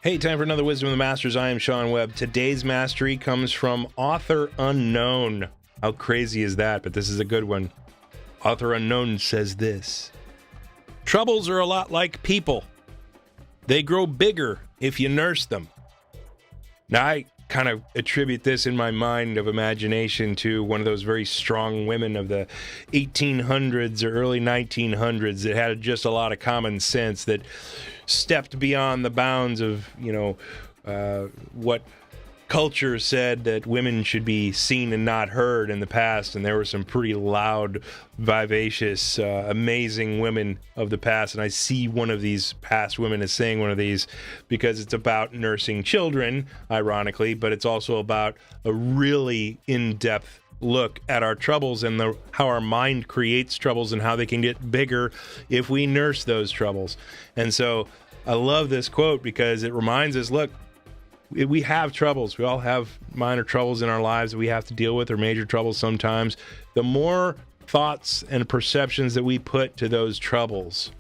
Hey, time for another Wisdom of the Masters. I am Sean Webb. Today's mastery comes from Author Unknown. How crazy is that? But this is a good one. Author Unknown says this: troubles are a lot like people. They grow bigger if you nurse them. Now, I kind of attribute this in my mind of imagination to one of those very strong women of the 1800s or early 1900s that had just a lot of common sense, that stepped beyond the bounds of, what culture said that women should be seen and not heard in the past. And there were some pretty loud, vivacious, amazing women of the past. And I see one of these past women as saying one of these because it's about nursing children, ironically, but it's also about a really in-depth look at our troubles and how our mind creates troubles and how they can get bigger if we nurse those troubles. And so I love this quote because it reminds us, look, we have troubles. We all have minor troubles in our lives that we have to deal with, or major troubles sometimes. The more thoughts and perceptions that we put to those troubles,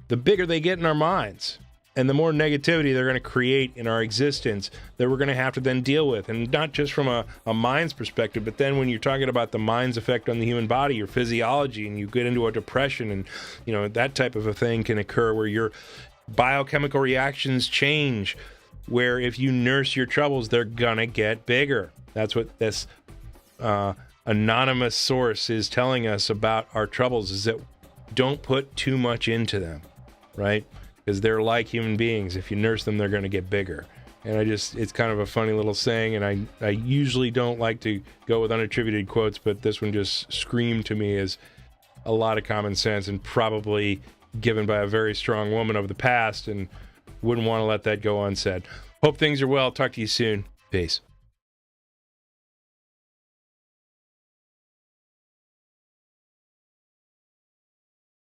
the bigger they get in our minds, and the more negativity they're going to create in our existence that we're going to have to then deal with. And not just from a mind's perspective, but then when you're talking about the mind's effect on the human body, your physiology, and you get into a depression, and that type of a thing can occur where your biochemical reactions change, where if you nurse your troubles, they're gonna get bigger. That's what this anonymous source is telling us about our troubles, is that don't put too much into them, right? Because they're like human beings. If you nurse them, they're gonna get bigger. And it's kind of a funny little saying, and I usually don't like to go with unattributed quotes, but this one just screamed to me as a lot of common sense, and probably given by a very strong woman of the past, and wouldn't want to let that go unsaid. Hope things are well. Talk to you soon. Peace.